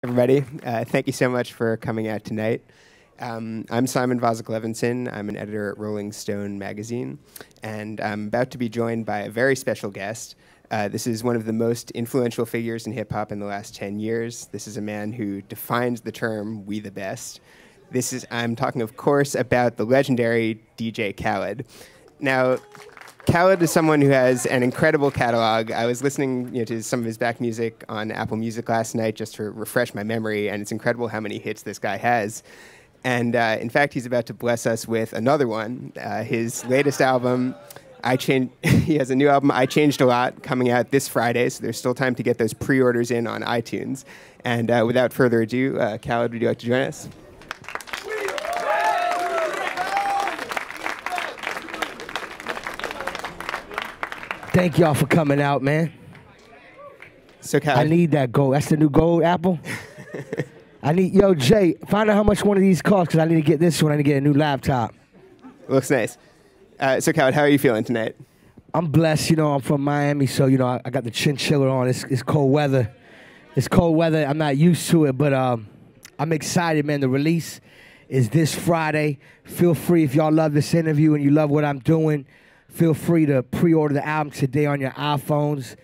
Everybody. Thank you so much for coming out tonight. I'm Simon Vozik-Levinson. I'm an editor at Rolling Stone magazine, and I'm about to be joined by a very special guest. This is one of the most influential figures in hip-hop in the last 10 years. This is a man who defines the term "we the best." I'm talking, of course, about the legendary DJ Khaled. Now, Khaled is someone who has an incredible catalog. I was listening to some of his back music on Apple Music last night just to refresh my memory, and it's incredible how many hits this guy has. And in fact, he's about to bless us with another one. His latest album, he has a new album, I Changed a Lot, coming out this Friday, so there's still time to get those pre-orders in on iTunes. And without further ado, Khaled, would you like to join us? Thank y'all for coming out, man. So, Khaled, I need that gold. That's the new gold apple. Yo, Jay, find out how much one of these costs, because I need to get this one. I need to get a new laptop. Looks nice. So, Khaled, how are you feeling tonight? I'm blessed. I'm from Miami, so, I got the chinchilla on. It's cold weather. It's cold weather. I'm not used to it, but I'm excited, man. The release is this Friday. Feel free, if y'all love this interview and you love what I'm doing, feel free to pre-order the album today on your iPhones.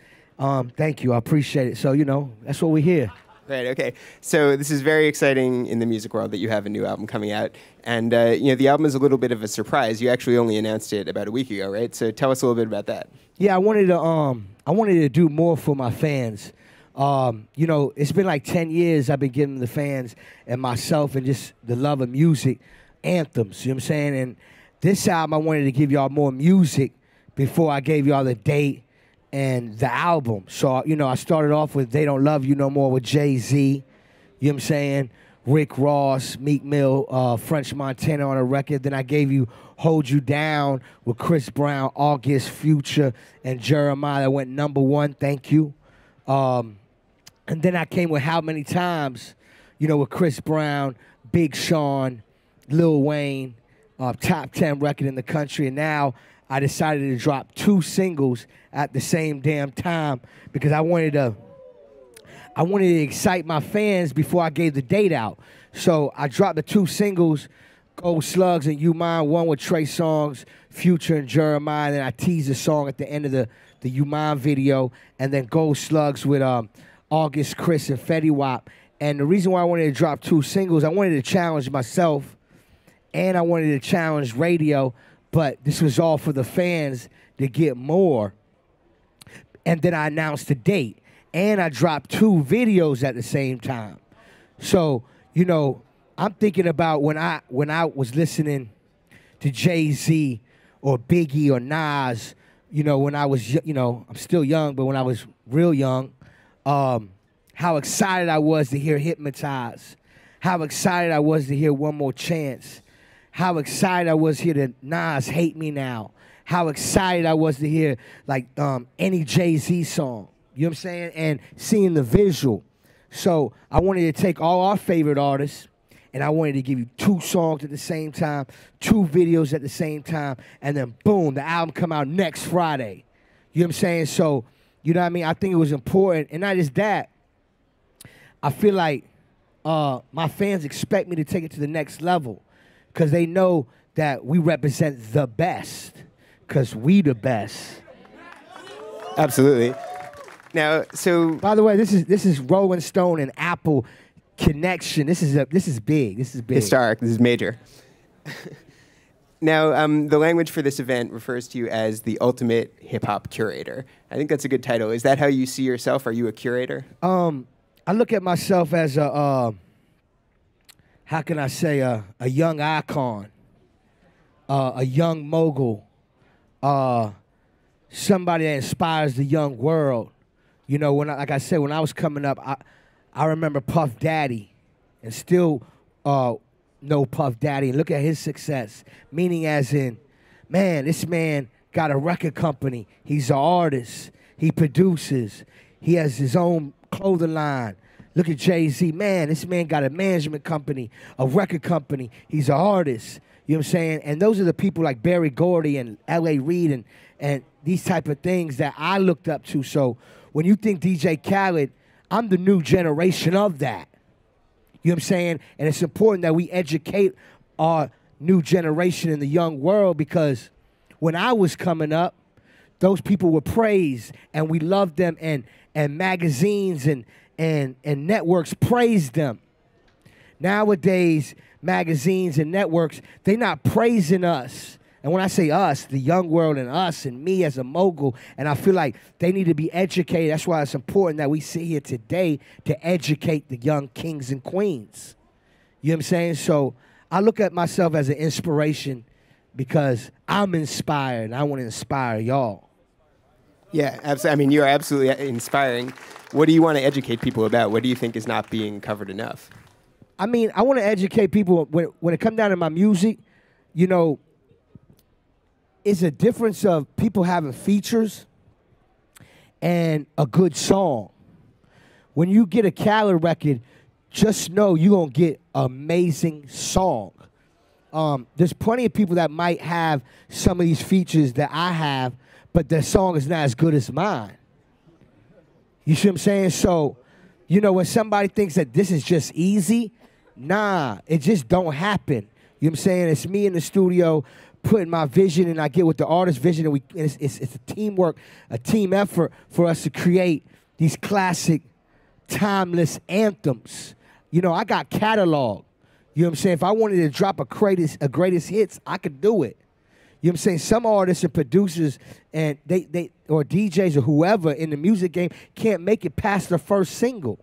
Thank you. I appreciate it. So, that's what we're here. Right, okay. So this is very exciting in the music world that you have a new album coming out. And, the album is a little bit of a surprise. You actually only announced it about a week ago, right? So tell us a little bit about that. Yeah, I wanted to do more for my fans. It's been like 10 years I've been giving the fans and myself and just the love of music anthems, you know what I'm saying? And this album, I wanted to give y'all more music before I gave y'all the date and the album. So, I started off with They Don't Love You No More with Jay-Z, you know what I'm saying? Rick Ross, Meek Mill, French Montana on a record. Then I gave you Hold You Down with Chris Brown, August, Future, and Jeremiah. That went #1, thank you. And then I came with How Many Times, with Chris Brown, Big Sean, Lil Wayne, top 10 record in the country. And now I decided to drop 2 singles at the same damn time because I wanted to excite my fans before I gave the date out. So I dropped the 2 singles, Gold Slugs and You Mine, one with Trey Songz, Future, and Jeremiah. And then I teased the song at the end of the You Mine video, and then Gold Slugs with August, Chris, and Fetty Wap. And the reason why I wanted to drop 2 singles, I wanted to challenge myself, and I wanted to challenge radio, but this was all for the fans to get more. And then I announced the date, and I dropped 2 videos at the same time. So, I'm thinking about when I was listening to Jay-Z or Biggie or Nas, when I was, I'm still young, but when I was real young, how excited I was to hear Hypnotize, how excited I was to hear One More Chance, how excited I was to hear the Nas Hate Me Now, how excited I was to hear, any Jay-Z song, you know what I'm saying, and seeing the visual. So I wanted to take all our favorite artists, and I wanted to give you 2 songs at the same time, 2 videos at the same time, and then boom, the album come out next Friday. You know what I'm saying? So, you know what I mean? I think it was important. And not just that, I feel like my fans expect me to take it to the next level because they know that we represent the best because we the best. Absolutely. Now, so... By the way, this is Rolling Stone and Apple connection. This is big. This is big. Historic. This is major. Now, the language for this event refers to you as the ultimate hip-hop curator. I think that's a good title. Is that how you see yourself? Are you a curator? I look at myself as how can I say, a young icon, a young mogul, somebody that inspires the young world. Like I said, when I was coming up, I remember Puff Daddy, and still know Puff Daddy, and look at his success. Meaning as in, man, this man got a record company. He's an artist. He produces. He has his own clothing line. Look at Jay-Z. Man, this man got a management company, a record company. He's an artist. You know what I'm saying? And those are the people like Berry Gordy and L.A. Reid and these type of things that I looked up to. So when you think DJ Khaled, I'm the new generation of that. You know what I'm saying? And it's important that we educate our new generation in the young world, because when I was coming up, those people were praised and we loved them, and magazines and networks praised them. Nowadays, magazines and networks, they're not praising us. And when I say us, the young world and us and me as a mogul, and I feel like they need to be educated. That's why it's important that we sit here today to educate the young kings and queens. You know what I'm saying? So I look at myself as an inspiration because I'm inspired and I want to inspire y'all. Yeah, absolutely. I mean, you're absolutely inspiring. What do you want to educate people about? What do you think is not being covered enough? I mean, I want to educate people when it comes down to my music. You know, it's a difference of people having features and a good song. When you get a Khaled record, just know you're going to get an amazing song. There's plenty of people that might have some of these features that I have, but their song is not as good as mine. You see what I'm saying? So, you know, when somebody thinks that this is just easy, nah, it just don't happen. You know what I'm saying? It's me in the studio putting my vision, and I get with the artist's vision, and it's a teamwork, a team effort for us to create these classic, timeless anthems. You know, I got catalog. You know what I'm saying? If I wanted to drop a greatest hits, I could do it. You know what I'm saying? Some artists and producers and they or DJs or whoever in the music game can't make it past the first single.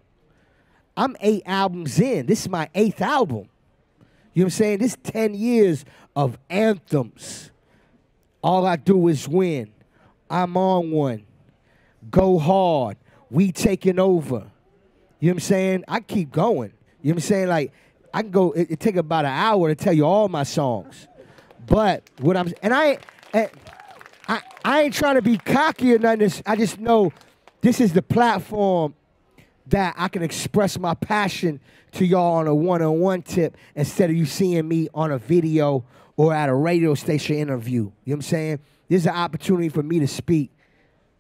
I'm 8 albums in. This is my 8th album. You know what I'm saying? This 10 years of anthems. All I do is win. I'm on one. Go hard. We taking over. You know what I'm saying? I keep going. You know what I'm saying? Like, I can go, it take about an hour to tell you all my songs. But what I ain't trying to be cocky or nothing. I just know this is the platform that I can express my passion to y'all on a one-on-one tip instead of you seeing me on a video or at a radio station interview. You know what I'm saying? This is an opportunity for me to speak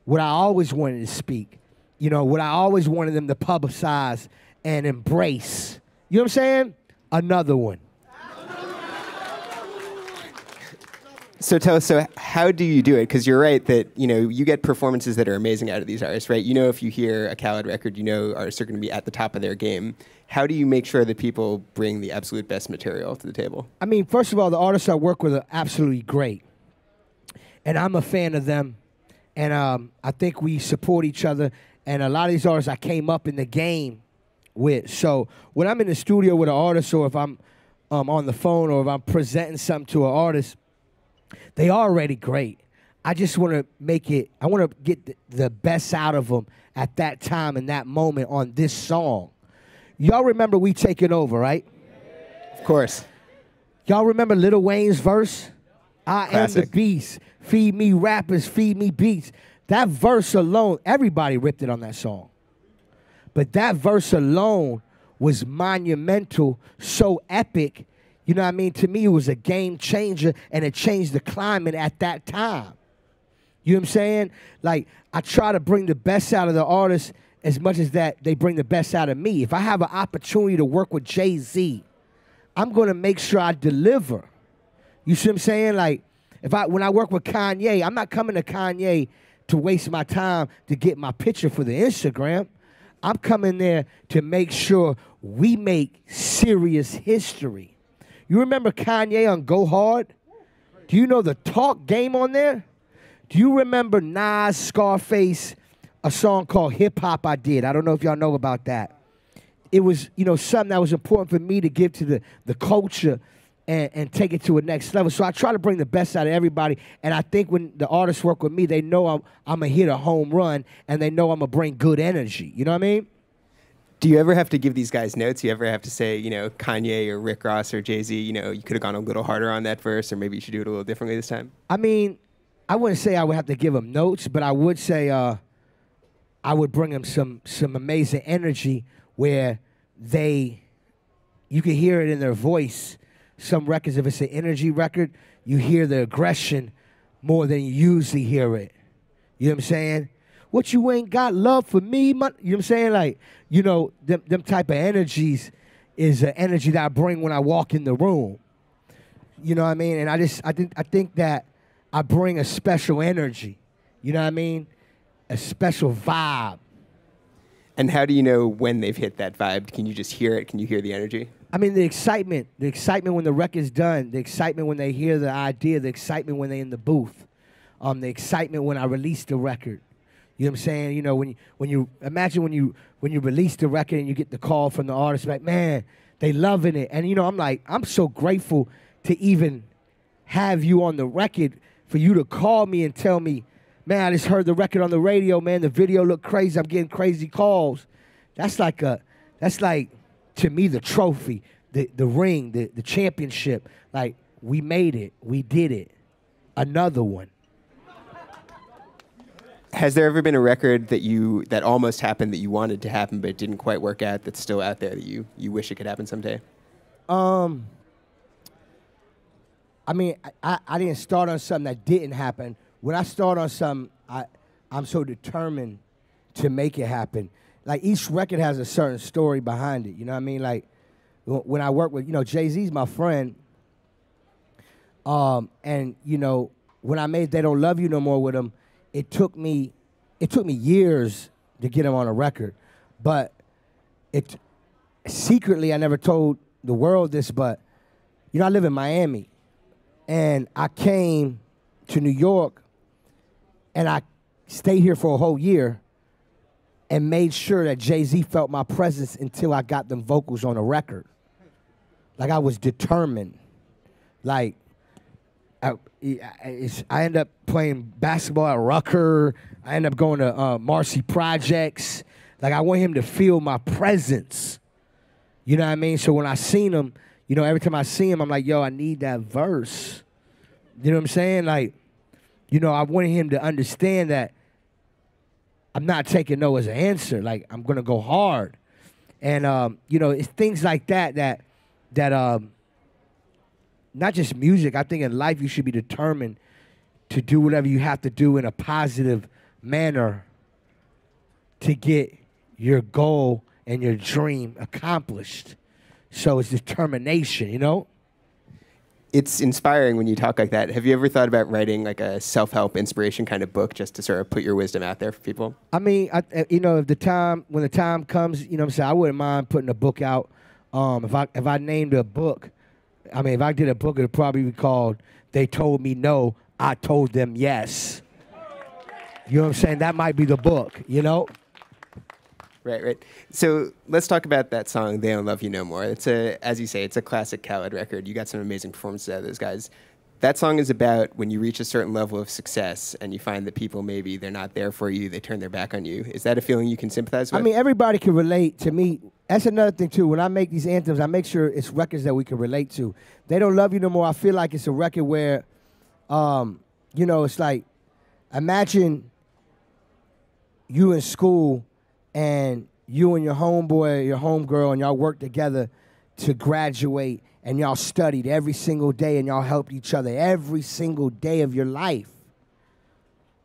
what I always wanted to speak. You know, what I always wanted them to publicize and embrace. You know what I'm saying? Another one. So tell us, so how do you do it? Because you're right that, you know, you get performances that are amazing out of these artists, right? You know, if you hear a Khaled record, you know artists are going to be at the top of their game. How do you make sure that people bring the absolute best material to the table? I mean, first of all, the artists I work with are absolutely great. And I'm a fan of them. And I think we support each other. And a lot of these artists I came up in the game with. So when I'm in the studio with an artist, or if I'm on the phone, or if I'm presenting something to an artist, they are already great. I just want to make it, I want to get the best out of them at that time and that moment on this song. Y'all remember We Taking Over, right? Of course. Y'all remember Lil Wayne's verse? I Classic. am the beast. Feed me rappers, feed me beats. That verse alone, everybody ripped it on that song. But that verse alone was monumental, so epic. You know what I mean? To me, it was a game changer, and it changed the climate at that time. You know what I'm saying? Like, I try to bring the best out of the artist as much as that they bring the best out of me. If I have an opportunity to work with Jay-Z, I'm going to make sure I deliver. You see what I'm saying? Like, when I work with Kanye, I'm not coming to Kanye to waste my time to get my picture for the Instagram. I'm coming there to make sure we make serious history. You remember Kanye on Go Hard? Do you know the talk game on there? Do you remember Nas, Scarface, a song called Hip Hop I Did? I don't know if y'all know about that. It was, you know, something that was important for me to give to the culture and take it to a next level. So I try to bring the best out of everybody. And I think when the artists work with me, they know I'm going to hit a home run, and they know I'm going to bring good energy. You know what I mean? Do you ever have to give these guys notes? You ever have to say, you know, Kanye or Rick Ross or Jay-Z, you know, you could have gone a little harder on that verse, or maybe you should do it a little differently this time? I mean, I wouldn't say I would have to give them notes, but I would say I would bring them some amazing energy where you can hear it in their voice. Some records, if it's an energy record, you hear the aggression more than you usually hear it. You know what I'm saying? What, you ain't got love for me? You know what I'm saying? Like, you know, them type of energies, is an energy that I bring when I walk in the room. You know what I mean? And I think that I bring a special energy. You know what I mean? A special vibe. And how do you know when they've hit that vibe? Can you just hear it? Can you hear the energy? I mean, the excitement when the record's done, the excitement when they hear the idea, the excitement when they're in the booth, the excitement when I release the record. You know what I'm saying? You know, when you imagine when you release the record and you get the call from the artist, like, man, they loving it. And, you know, I'm like, I'm so grateful to even have you on the record, for you to call me and tell me, man, I just heard the record on the radio, man, the video looked crazy, I'm getting crazy calls. That's like, to me, the trophy, the ring, the championship. Like, we made it, we did it. Another one. Has there ever been a record that almost happened, that you wanted to happen but it didn't quite work out, that's still out there that you wish it could happen someday? I mean, I didn't start on something that didn't happen. When I start on something, I'm so determined to make it happen. Like, each record has a certain story behind it. You know what I mean? Like, when I work with, you know, Jay-Z's my friend. And, you know, when I made They Don't Love You No More with him, it took me years to get him on a record. But secretly, I never told the world this, but, you know, I live in Miami. And I came to New York, and I stayed here for a whole year and made sure that Jay-Z felt my presence until I got them vocals on a record. Like, I was determined. Like, I ended up playing basketball at Rucker. I ended up going to Marcy Projects. Like, I want him to feel my presence. You know what I mean? So when I seen him, you know, every time I see him, I'm like, yo, I need that verse. You know what I'm saying? Like, you know, I wanted him to understand that I'm not taking no as an answer. Like, I'm going to go hard. And, you know, it's things like that not just music. I think in life you should be determined to do whatever you have to do in a positive manner to get your goal and your dream accomplished. So it's determination, you know? It's inspiring when you talk like that. Have you ever thought about writing like a self-help inspiration kind of book just to sort of put your wisdom out there for people? I mean, you know, when the time comes, you know what I'm saying, I wouldn't mind putting a book out. If I named a book, I mean, if I did a book, it would probably be called They Told Me No, I Told Them Yes. You know what I'm saying? That might be the book, you know? Right. So let's talk about that song, They Don't Love You No More. It's as you say, it's a classic Khaled record. You got some amazing performances out of those guys. That song is about when you reach a certain level of success and you find that people, maybe they're not there for you, they turn their back on you. Is that a feeling you can sympathize with? I mean, everybody can relate to me. That's another thing, too. When I make these anthems, I make sure it's records that we can relate to. They Don't Love You No More, I feel like it's a record where, you know, it's like, imagine you in school and you and your homeboy, your homegirl, and y'all worked together to graduate, and y'all studied every single day, and y'all helped each other every single day of your life.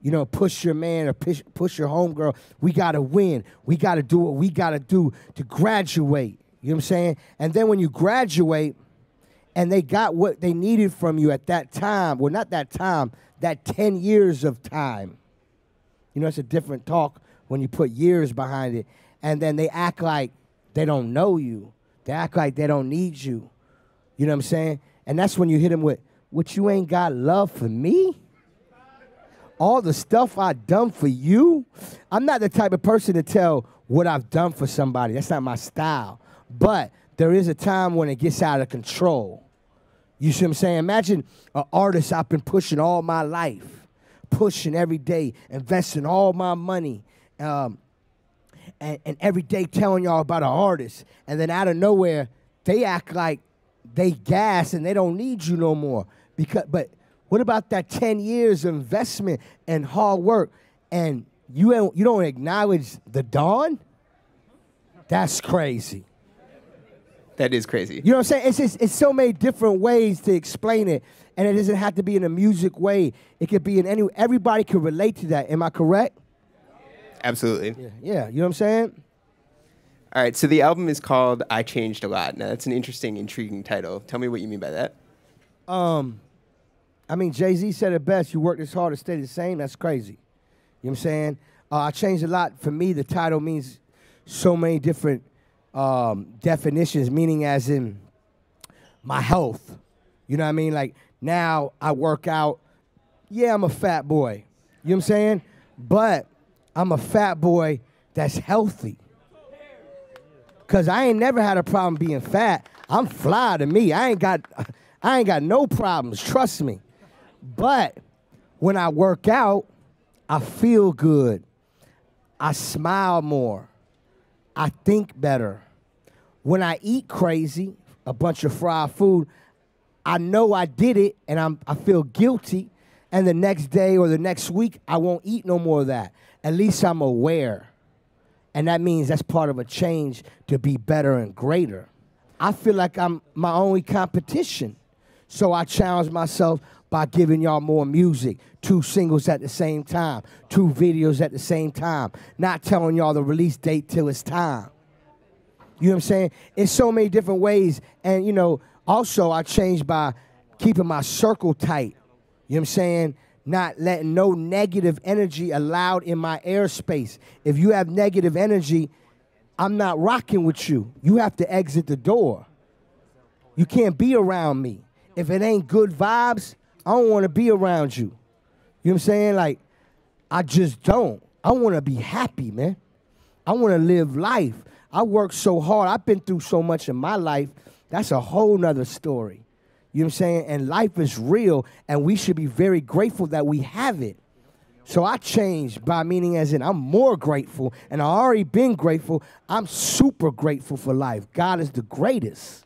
You know, push your man or push your homegirl. We got to win. We got to do what we got to do to graduate. You know what I'm saying? And then when you graduate and they got what they needed from you at that time, well, not that time, that 10 years of time. You know, it's a different talk when you put years behind it. And then they act like they don't know you. They act like they don't need you. You know what I'm saying? And that's when you hit them with, what, you ain't got love for me? All the stuff I've done for you? I'm not the type of person to tell what I've done for somebody. That's not my style. But there is a time when it gets out of control. You see what I'm saying? Imagine an artist I've been pushing all my life, pushing every day, investing all my money, and every day telling y'all about an artist. And then out of nowhere, they act like they gas and they don't need you no more. But what about that 10 years of investment and hard work, and you don't acknowledge the dawn? That's crazy. That is crazy. You know what I'm saying? It's so many different ways to explain it, and it doesn't have to be in a music way. It could be in any. Everybody can relate to that. Am I correct? Absolutely. Yeah. You know what I'm saying? All right, so the album is called I Changed a Lot. Now, that's an interesting, intriguing title. Tell me what you mean by that. I mean, Jay-Z said it best. You work this hard to stay the same. That's crazy. You know what I'm saying? I changed a lot. For me, the title means so many different definitions, meaning as in my health. You know what I mean? Like, now I work out. Yeah, I'm a fat boy. You know what I'm saying? But I'm a fat boy that's healthy. Because I ain't never had a problem being fat. I'm fly to me. I ain't got no problems, trust me. But when I work out, I feel good. I smile more. I think better. When I eat crazy, a bunch of fried food, I know I did it and I feel guilty, and the next day or the next week, I won't eat no more of that. At least I'm aware. And that means that's part of a change to be better and greater. I feel like I'm my only competition. So I challenge myself by giving y'all more music, 2 singles at the same time, 2 videos at the same time, not telling y'all the release date till it's time. You know what I'm saying? It's so many different ways. And, you know, also I changed by keeping my circle tight. You know what I'm saying? Not letting no negative energy allowed in my airspace. If you have negative energy, I'm not rocking with you. You have to exit the door. You can't be around me. If it ain't good vibes, I don't want to be around you. You know what I'm saying? Like, I just don't. I want to be happy, man. I want to live life. I work so hard. I've been through so much in my life. That's a whole nother story. You know what I'm saying? And life is real, and we should be very grateful that we have it. So I changed by meaning as in I'm more grateful, and I've already been grateful. I'm super grateful for life. God is the greatest.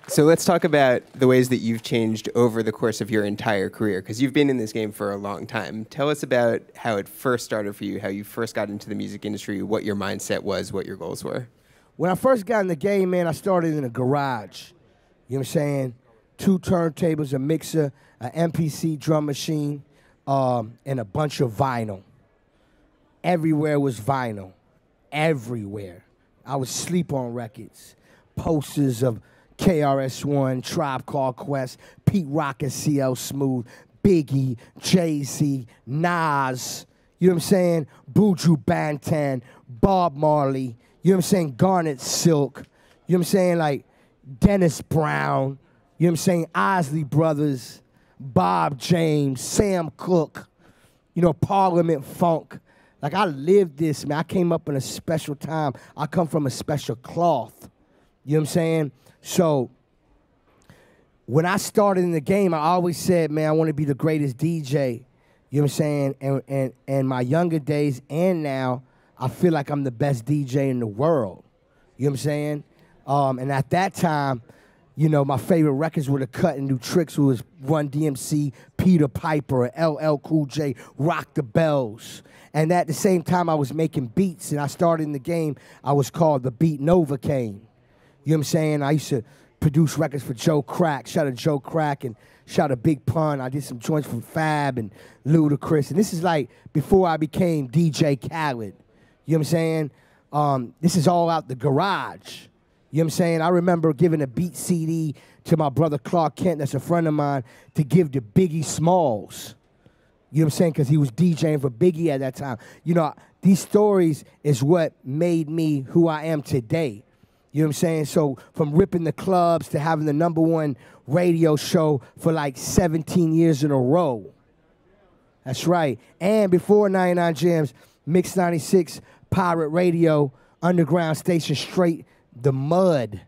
So let's talk about the ways that you've changed over the course of your entire career, because you've been in this game for a long time. Tell us about how it first started for you, how you first got into the music industry, what your mindset was, what your goals were. When I first got in the game, man, I started in a garage. You know what I'm saying? 2 turntables, a mixer, an MPC drum machine, and a bunch of vinyl. Everywhere was vinyl. Everywhere. I would sleep on records. Posters of KRS-One, Tribe Called Quest, Pete Rock and CL Smooth, Biggie, Jay-Z, Nas, you know what I'm saying? Buju Banton, Bob Marley, you know what I'm saying? Garnet Silk, you know what I'm saying? Like Dennis Brown, you know what I'm saying? Isley Brothers, Bob James, Sam Cooke, you know, Parliament Funk. Like, I lived this, man. I came up in a special time. I come from a special cloth. You know what I'm saying? So when I started in the game, I always said, man, I want to be the greatest DJ. You know what I'm saying? And my younger days and now, I feel like I'm the best DJ in the world. You know what I'm saying? And at that time, you know, my favorite records were the Cut and New Tricks, who was Run DMC, Peter Piper, LL Cool J, Rock the Bells. And at the same time, I was making beats, and I started in the game. I was called the Beat Novocaine. You know what I'm saying? I used to produce records for Joe Crack. Shout out to Joe Crack and shout out to Big Pun. I did some joints for Fab and Ludacris. And this is like before I became DJ Khaled. You know what I'm saying? This is all out the garage. You know what I'm saying? I remember giving a beat CD to my brother Clark Kent, that's a friend of mine, to give to Biggie Smalls. You know what I'm saying? Because he was DJing for Biggie at that time. You know, these stories is what made me who I am today. You know what I'm saying? So from ripping the clubs to having the #1 radio show for like 17 years in a row. That's right. And before 99 Jams, Mix 96, Pirate Radio, Underground Station, Straight the Mud.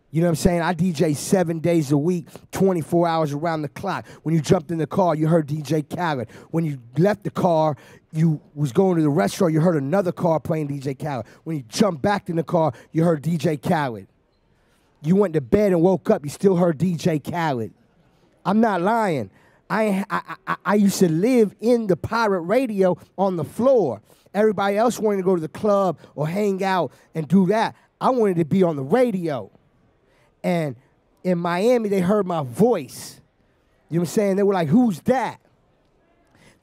You know what I'm saying? I DJ 7 days a week, 24 hours around the clock. When you jumped in the car, you heard DJ Khaled. When you left the car, you was going to the restaurant, you heard another car playing DJ Khaled. When you jumped back in the car, you heard DJ Khaled. You went to bed and woke up, you still heard DJ Khaled. I'm not lying. I used to live in the pirate radio on the floor. Everybody else wanted to go to the club or hang out and do that. I wanted to be on the radio. And in Miami, they heard my voice. You know what I'm saying? They were like, who's that?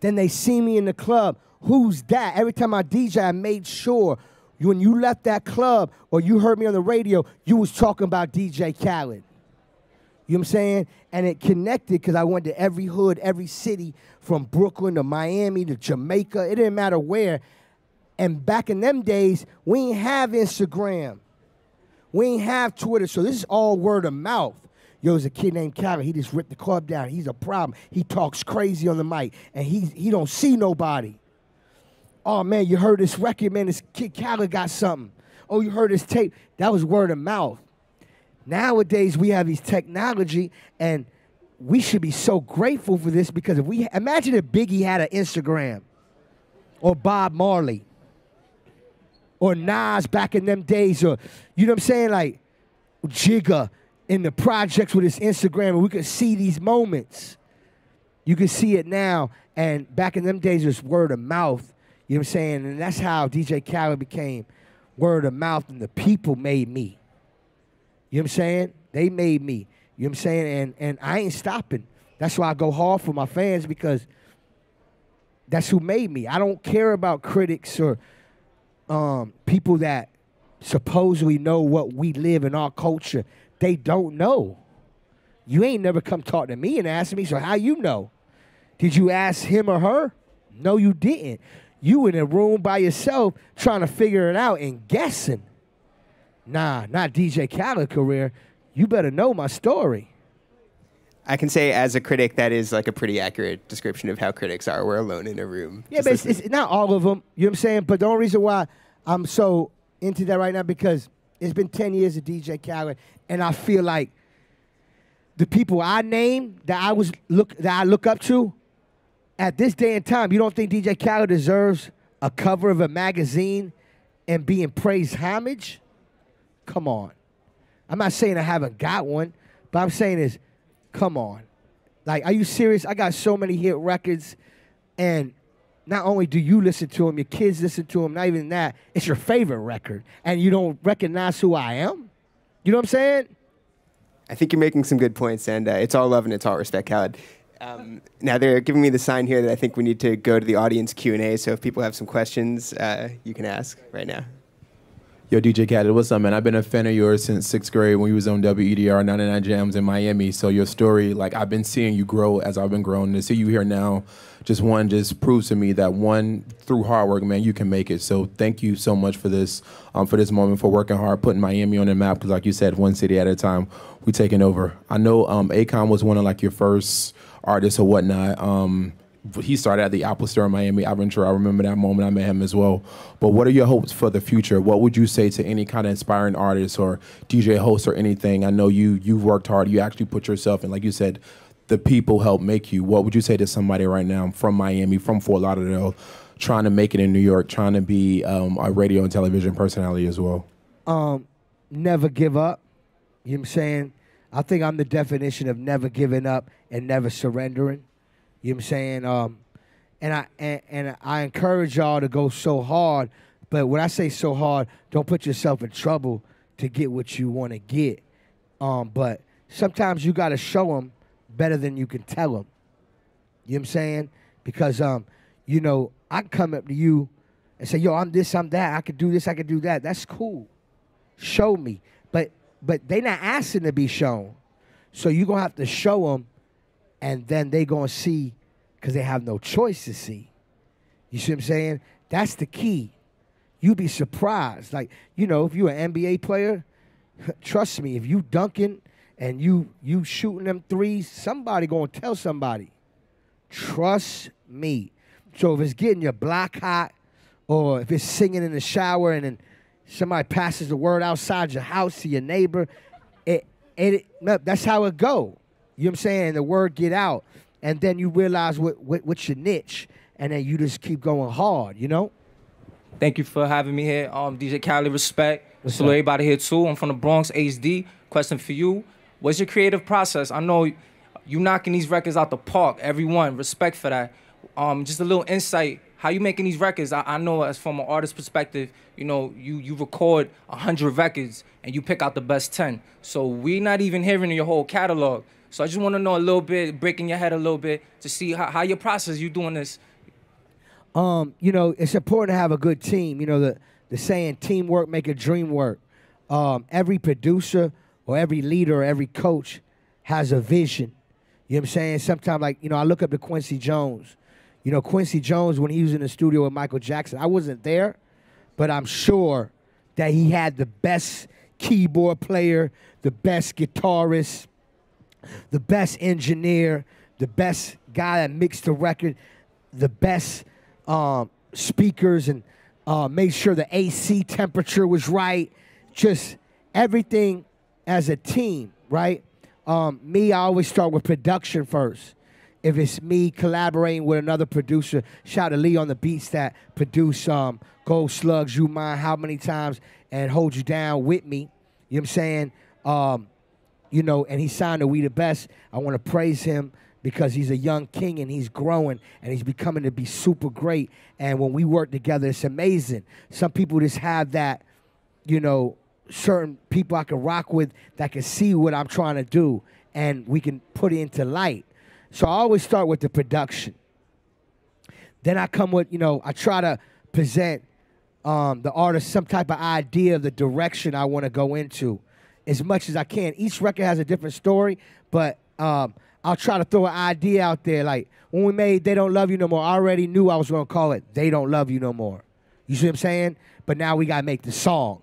Then they see me in the club. who's that? Every time I DJ, I made sure when you left that club or you heard me on the radio, you was talking about DJ Khaled. You know what I'm saying? And it connected because I went to every hood, every city, from Brooklyn to Miami to Jamaica. It didn't matter where. And back in them days, we ain't have Instagram. We ain't have Twitter, so this is all word of mouth. Yo, there's a kid named Khaled. He just ripped the club down. He's a problem. He talks crazy on the mic, and he don't see nobody. Oh, man, you heard this record, man. This kid Khaled got something. Oh, you heard this tape. That was word of mouth. Nowadays, we have these technology, and we should be so grateful for this because if we imagine if Biggie had an Instagram, or Bob Marley, or Nas back in them days, or you know what I'm saying, like Jigga in the projects with his Instagram, and we could see these moments. You can see it now, and back in them days, it was word of mouth. You know what I'm saying, and that's how DJ Khaled became word of mouth, and the people made me. You know what I'm saying? They made me. You know what I'm saying? And I ain't stopping. That's why I go hard for my fans because that's who made me. I don't care about critics or people that supposedly know what we live in our culture. They don't know. You ain't never come talk to me and ask me, so how you know? Did you ask him or her? No, you didn't. You in a room by yourself trying to figure it out and guessing. Nah, not DJ Khaled career. You better know my story. I can say as a critic, that is like a pretty accurate description of how critics are. We're alone in a room. Yeah, but it's not all of them. You know what I'm saying? But the only reason why I'm so into that right now because it's been 10 years of DJ Khaled, and I feel like the people I named that I look up to at this day and time, you don't think DJ Khaled deserves a cover of a magazine and being praised homage? Come on. I'm not saying I haven't got one, but I'm saying is, come on. Like, are you serious? I got so many hit records, and not only do you listen to them, your kids listen to them, not even that, it's your favorite record, and you don't recognize who I am? You know what I'm saying? I think you're making some good points, and it's all love and it's all respect, Khaled. Now, they're giving me the sign here that I think we need to go to the audience Q&A, so if people have some questions, you can ask right now. Yo, DJ Khaled, what's up, man? I've been a fan of yours since 6th grade when you was on WEDR 99 Jams in Miami. So your story, like, I've been seeing you grow as I've been growing. To see you here now, just proves to me that through hard work, man, you can make it. So thank you so much for this moment, for working hard, putting Miami on the map. Because like you said, one city at a time, we taking over. I know Akon was one of like your first artists or whatnot. He started at the Apple Store in Miami. I remember that moment. I met him as well. But what are your hopes for the future? What would you say to any kind of inspiring artist or DJ host or anything? I know you've worked hard. You actually put yourself in, like you said, the people help make you. What would you say to somebody right now from Miami, from Fort Lauderdale, trying to make it in New York, trying to be a radio and television personality as well? Never give up. You know what I'm saying? I think I'm the definition of never giving up and never surrendering. You know what I'm saying? And I encourage y'all to go so hard, but when I say so hard, don't put yourself in trouble to get what you want to get. But sometimes you got to show them better than you can tell them. You know what I'm saying? Because, you know, I can come up to you and say, yo, I'm this, I'm that. I could do this, I could do that. That's cool. Show me. But they not asking to be shown. So you're going to have to show them, and then they going to see because they have no choice to see. You see what I'm saying? That's the key. You be surprised. Like, you know, if you're an NBA player, trust me, if you dunking and you shooting them threes, somebody going to tell somebody. Trust me. So if it's getting your block hot or if it's singing in the shower and then somebody passes the word outside your house to your neighbor, that's how it go. You know what I'm saying? The word get out, and then you realize what's your niche, and then you just keep going hard, you know? Thank you for having me here. DJ Khaled, respect. Salute everybody here, too. I'm from the Bronx, HD. Question for you. What's your creative process? I know you knocking these records out the park. Everyone, respect for that. Just a little insight. How you making these records? I know as from an artist perspective, you know, you record 100 records and you pick out the best 10. So we're not even hearing your whole catalog. So I just want to know a little bit, breaking your head a little bit to see how your process, you doing this. You know, it's important to have a good team. You know, the saying, teamwork make a dream work. Every producer or every leader or every coach has a vision. You know what I'm saying? Sometimes, like, you know, I look up to Quincy Jones. You know, Quincy Jones, when he was in the studio with Michael Jackson, I wasn't there, but I'm sure that he had the best keyboard player, the best guitarist, the best engineer, the best guy that mixed the record, the best speakers, and made sure the AC temperature was right. Just everything as a team, right? Me, I always start with production first. If it's me collaborating with another producer, shout out to Lee on the beats that produce Gold Slugs, You Mind, How Many Times, and Hold You Down with me. You know what I'm saying? You know, and he signed to We the Best. I want to praise him because he's a young king and he's growing and he's becoming to be super great. And when we work together, it's amazing. Some people just have that, you know, certain people I can rock with that can see what I'm trying to do and we can put it into light. So I always start with the production. Then I come with, you know, I try to present the artist some type of idea of the direction I want to go into as much as I can. Each record has a different story, but I'll try to throw an idea out there. Like when we made They Don't Love You No More, I already knew I was going to call it They Don't Love You No More. You see what I'm saying? But now we got to make the song.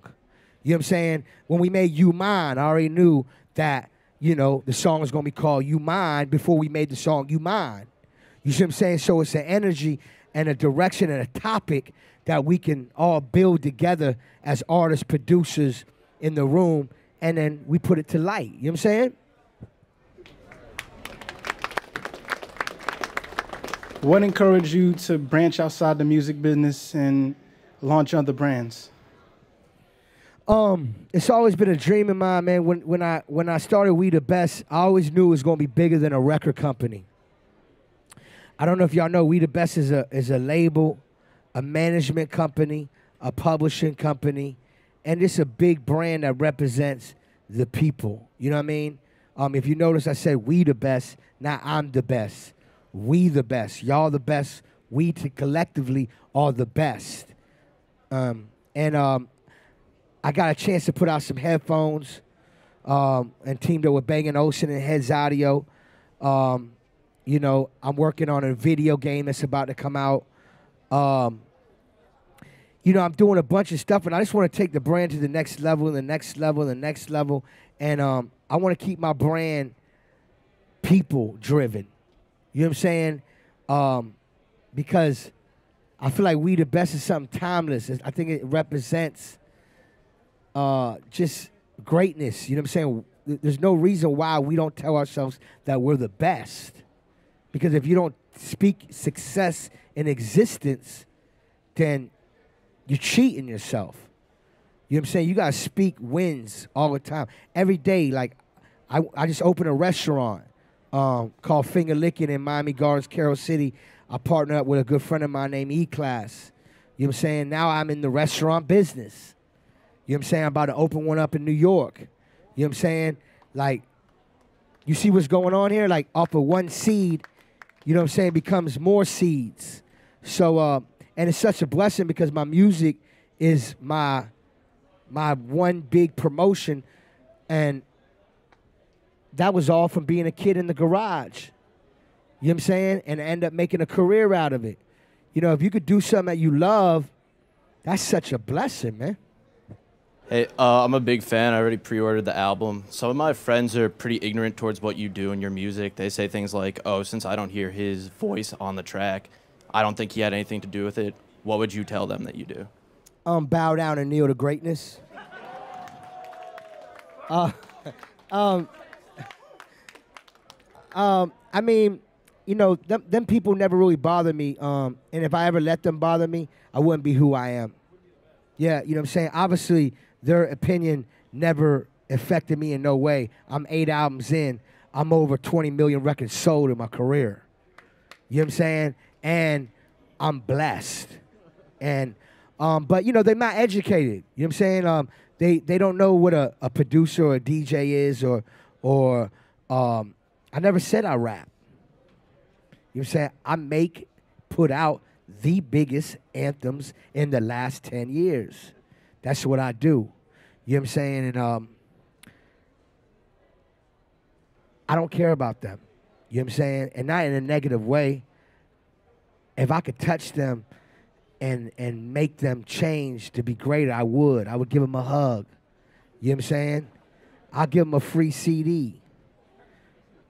You know what I'm saying? When we made You Mine, I already knew that, you know, the song was going to be called You Mine before we made the song You Mine. You see what I'm saying? So it's an energy and a direction and a topic that we can all build together as artists, producers in the room, and then we put it to light. You know what I'm saying? What encouraged you to branch outside the music business and launch other brands? It's always been a dream of mine, man. When I started We the Best, I always knew it was gonna be bigger than a record company. I don't know if y'all know, We the Best is a label, a management company, a publishing company, and it's a big brand that represents the people. You know what I mean? If you notice, I said We the Best, not I'm the best. We the best. Y'all the best. We collectively are the best. I got a chance to put out some headphones and teamed up with Bang & Olufsen and Heads Audio. You know, I'm working on a video game that's about to come out. You know, I'm doing a bunch of stuff, and I just want to take the brand to the next level, and the next level, and the next level. And I want to keep my brand people-driven. You know what I'm saying? Because I feel like We the Best is something timeless. I think it represents just greatness. You know what I'm saying? There's no reason why we don't tell ourselves that we're the best. Because if you don't speak success in existence, then you're cheating yourself. You know what I'm saying? You got to speak wins all the time. Every day, like, I just opened a restaurant called Finger Licking in Miami Gardens, Carroll City. I partnered up with a good friend of mine named E-Class. You know what I'm saying? Now I'm in the restaurant business. You know what I'm saying? I'm about to open one up in New York. You know what I'm saying? Like, you see what's going on here? Like, off of one seed, you know what I'm saying, becomes more seeds. So, and it's such a blessing because my music is my one big promotion, and that was all from being a kid in the garage. You know what I'm saying? And end up making a career out of it. You know, if you could do something that you love, that's such a blessing, man. Hey, I'm a big fan. I already pre-ordered the album. Some of my friends are pretty ignorant towards what you do in your music. They say things like, oh, since I don't hear his voice on the track, I don't think he had anything to do with it. What would you tell them that you do? Bow down and kneel to greatness. I mean, you know, them people never really bother me. And if I ever let them bother me, I wouldn't be who I am. Yeah, you know what I'm saying? Obviously, their opinion never affected me in no way. I'm 8 albums in. I'm over 20 million records sold in my career. You know what I'm saying? And I'm blessed. And but you know, they're not educated. You know what I'm saying? They don't know what a producer or a DJ is or I never said I rap. You know what I'm saying? I make, put out the biggest anthems in the last 10 years. That's what I do. You know what I'm saying? And I don't care about them. You know what I'm saying? And not in a negative way. If I could touch them and make them change to be greater, I would. I would give them a hug. You know what I'm saying? I'll give them a free CD.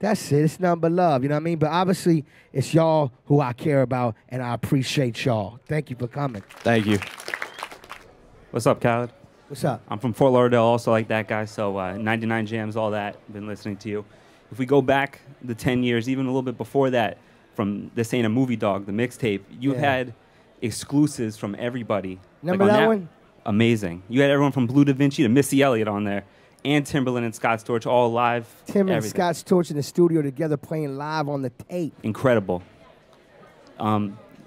That's it. It's nothing but love. You know what I mean? But obviously, it's y'all who I care about, and I appreciate y'all. Thank you for coming. Thank you. What's up, Khaled? What's up? I'm from Fort Lauderdale, also like that guy, so 99 Jams, all that. Been listening to you. If we go back the 10 years, even a little bit before that, from This Ain't a Movie Dog, the mixtape, you had exclusives from everybody. Remember that one? Amazing. You had everyone from Blue Da Vinci to Missy Elliott on there, and Timberland and Scott Storch all live. Tim and Scott Storch in the studio together playing live on the tape. Incredible.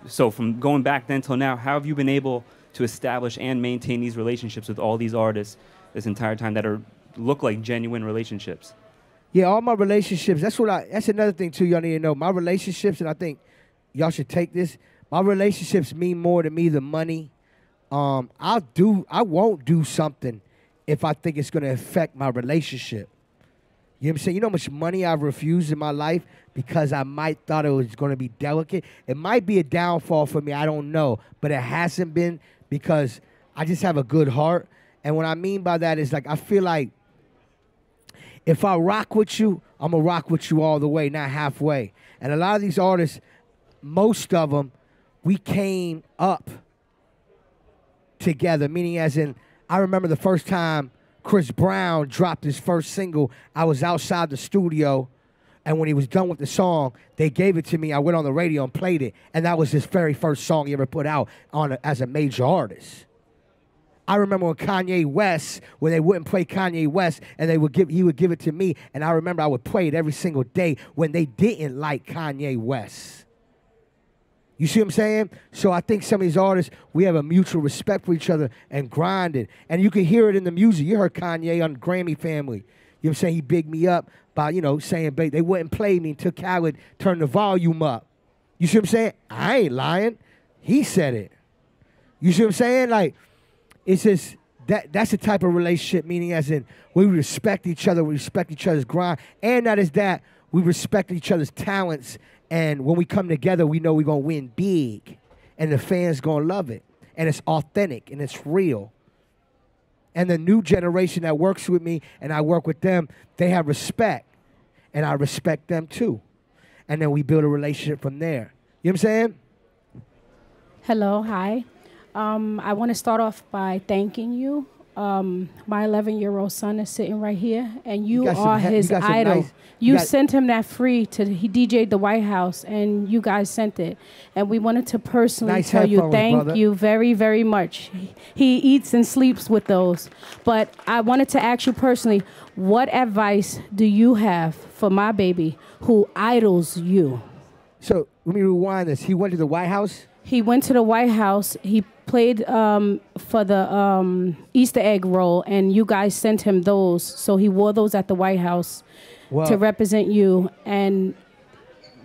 So from going back then till now, how have you been able to establish and maintain these relationships with all these artists this entire time that look like genuine relationships? Yeah, all my relationships, that's another thing too y'all need to know. My relationships, and I think y'all should take this, my relationships mean more to me than money. I won't do something if I think it's gonna affect my relationship. You know what I'm saying? You know how much money I've refused in my life because I might thought it was gonna be delicate? It might be a downfall for me, I don't know. But it hasn't been because I just have a good heart. And what I mean by that is like I feel like if I rock with you, I'm going to rock with you all the way, not halfway. And a lot of these artists, most of them, we came up together, meaning as in, I remember the first time Chris Brown dropped his first single, I was outside the studio, and when he was done with the song, they gave it to me. I went on the radio and played it, and that was his very first song he ever put out as a major artist. I remember when Kanye West, when they wouldn't play Kanye West, and he would give it to me, and I remember I would play it every single day when they didn't like Kanye West. You see what I'm saying? So I think some of these artists, we have a mutual respect for each other and grinded. And you can hear it in the music. You heard Kanye on Grammy Family. You know what I'm saying? He bigged me up by, saying they wouldn't play me until Khaled turned the volume up. You see what I'm saying? I ain't lying. He said it. You see what I'm saying? Like, it's just that's the type of relationship, meaning as in we respect each other, we respect each other's grind, and not as that, we respect each other's talents, and when we come together, we know we're going to win big, and the fans going to love it, and it's authentic, and it's real. And the new generation that works with me, and I work with them, they have respect, and I respect them too. And then we build a relationship from there. You know what I'm saying? Hello, hi. I want to start off by thanking you. My 11-year-old son is sitting right here, and you are his idol. You sent him that free he DJ'd the White House, and you guys sent it. And we wanted to personally tell you thank you very, very much. He eats and sleeps with those. But I wanted to ask you personally, what advice do you have for my baby who idols you? So let me rewind this. He went to the White House? He went to the White House. He played for the Easter egg roll, and you guys sent him those. So he wore those at the White House to represent you. And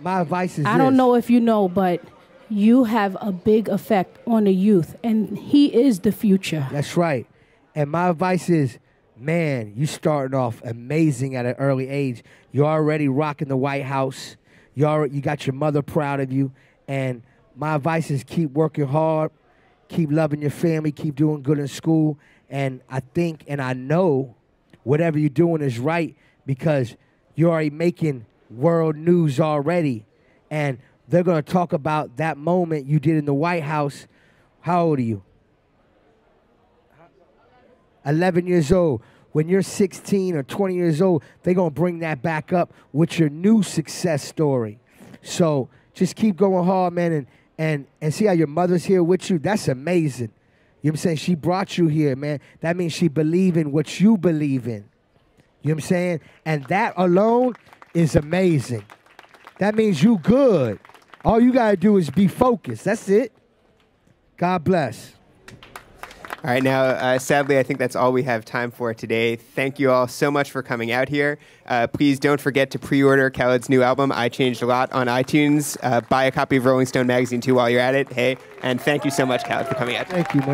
my advice is I don't know if you know, but you have a big effect on the youth, and he is the future. That's right. And my advice is, man, you starting off amazing at an early age. You're already rocking the White House. You got your mother proud of you. And my advice is keep working hard, keep loving your family, keep doing good in school. And I think and I know whatever you're doing is right because you're already making world news already. And they're going to talk about that moment you did in the White House. How old are you? 11 years old. When you're 16 or 20 years old, they're going to bring that back up with your new success story. So just keep going hard, man, and see how your mother's here with you. That's amazing. You know what I'm saying? She brought you here, man. That means she believe in what you believe in. You know what I'm saying? And that alone is amazing. That means you good. All you got to do is be focused. That's it. God bless. All right, now, sadly, I think that's all we have time for today. Thank you all so much for coming out here. Please don't forget to pre-order Khaled's new album, I Changed a Lot, on iTunes. Buy a copy of Rolling Stone magazine, too, while you're at it. Hey, and thank you so much, Khaled, for coming out. Thank you, man.